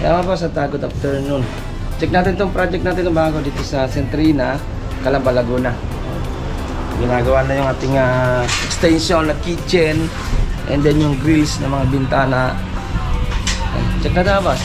Kaya mga boss, at good afternoon. Check natin itong project natin ng bago dito sa Centrina, Calamba, Laguna. Ginagawa na yung ating extension na kitchen and then yung grills na mga bintana. Check natin mga boss.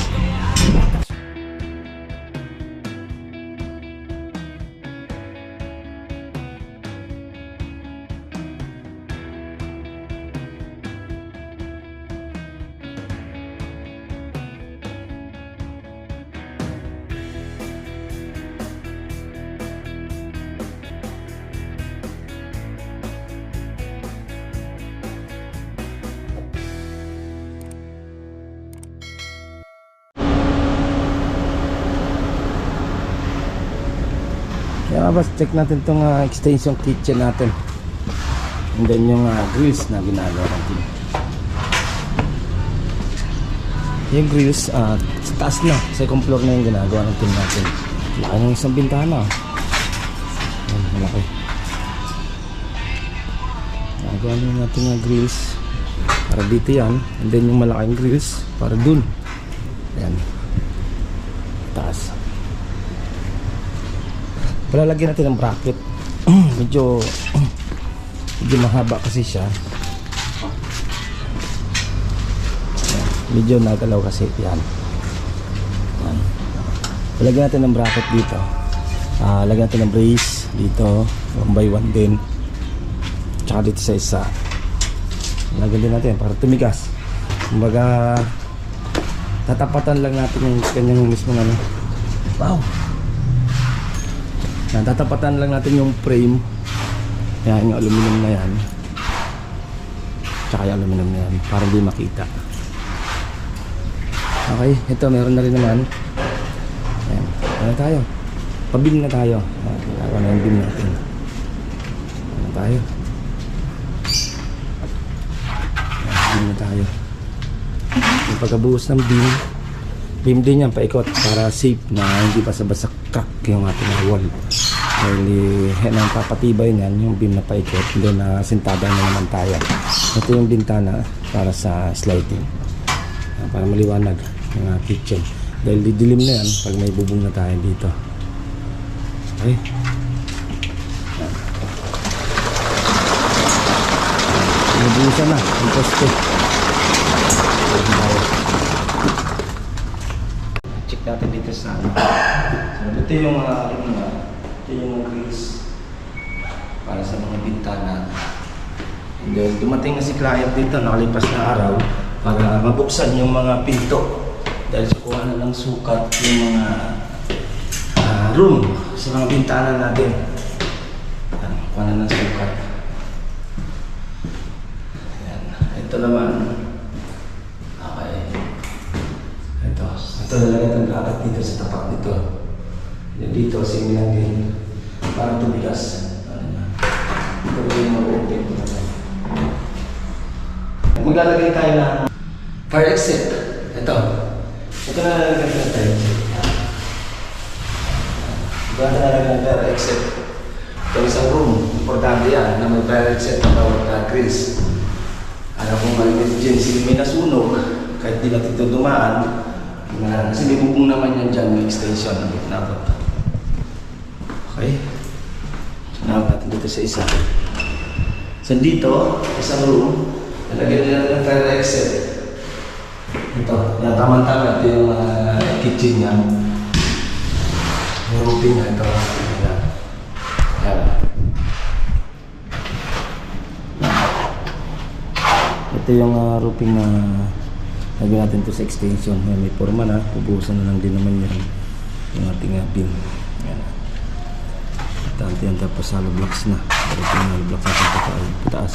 Kaya boss, check natin itong extension kitchen natin. And then yung grills na ginagawa natin. Yung grills, sa taas na, second floor na yung ginagawa natin. Laki ng isang bintana. Ayan, malaki. Ginagawa natin yung grills para dito yan. And then yung malaking grills para dun. Ayan, taas. Palalagyan natin ng bracket. medyo mahaba kasi siya. Medyo nagalaw kasi yan. Palagyan natin ng bracket dito. Lagyan natin ng brace dito, 1x1 din. Tsaka dito sa isa. Lagyan din natin para tumigas. Kumbaga tatapatan lang natin yung kanyang mismo ano. Wow. Tatapatan lang natin yung frame. Yan, yung aluminum na yan. Tsaka yung aluminum na yan para hindi makita. Okay, ito meron na rin naman. Ayan, ano tayo? Pabim na tayo. Ako na yung beam natin. Ano tayo? Beam na tayo. Yung pagkabuhos ng beam din yan paikot para safe na hindi basa-basa crack yung ating wall. Dahil nang papatibay niyan yung beam na paikot, then sintada na naman tayo. Ito yung bintana para sa sliding, para maliwanag yung kitchen. Dahil didilim na yan pag may bubong na tayo dito. Okay, nabuhusan na yung poste. Check natin dito sa ito yung ito yung grills para sa mga bintana. And then dumating na si client dito nakalipas na araw para mabuksan yung mga pinto dahil sukuha na ng sukat yung mga room sa mga bintana natin. Kuha na ng sukat. Ayan. Ito naman ito nalagyan ng bracket dito sa tapat nito. Dito, similang din para tumigas. Ito yung mag-open. Maglalagay tayo ng fire exit. Ito na nalagyan ng fire exit. Ito na nalagyan ng fire exit. Ito isang room. Importante yan na may fire exit na bawat grills. Alam kung ma-emergency may nasunog kahit di natin ito dumaan. Kasi may bubong naman yan dyan, may extension na nabot. Okay, nabot natin dito sa isa. So dito, isang room, nalagyan nila ng fire exit. Ito, yan, tamang-tama. Ito yung kitchen niya. Yung roofing niya, ito. Yan. Ito yung roofing na lagyan natin ito sa extension. May forma na, pubuhusan na lang din naman yan yung ating beam. Yan. Tante yan, tapos hollow blocks na. Pero ito yung hollow blocks natin pataas.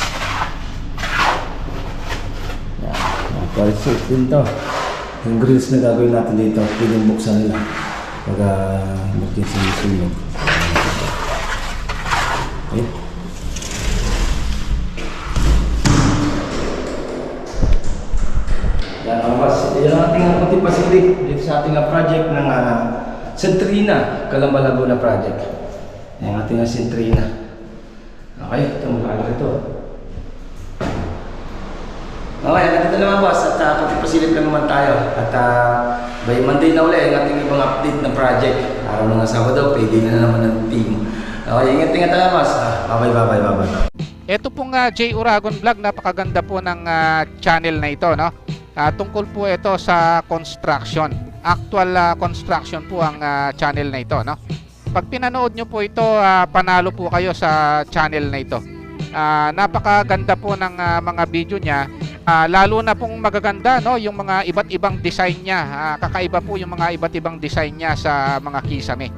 Yan. Palisip din ito. Yung grills na gagawin natin dito, pwedeng buksan nila pag emergency sunog. Okay. Yan ang ating konting pasilip dito sa ating project ng Centrina, Calamba, Laguna project. Yan ang ating Centrina. Okay, ito malaki ito. Okay, nandito naman boss at konting pasilip lang naman tayo. At By Monday na ulit ang ating ibang update ng project. Araw ng Sabado, pwede na naman ng team. Okay, ingat-ingat tayo, mas. Bye-bye. Ito pong J. Uragon Vlog, napakaganda po ng channel na ito, no? Tungkol po ito sa construction. Actual construction po ang channel na ito, no? Pag pinanood nyo po ito, panalo po kayo sa channel na ito. Napakaganda po ng mga video niya. Lalo na pong magaganda, no, yung mga iba't ibang design niya. Kakaiba po yung mga iba't ibang design niya sa mga kisame.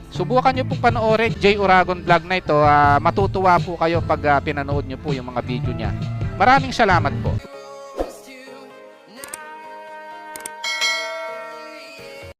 Subukan nyo pong panoorin J. Uragon Vlog na ito. Matutuwa po kayo pag pinanood nyo po yung mga video niya. Maraming salamat po.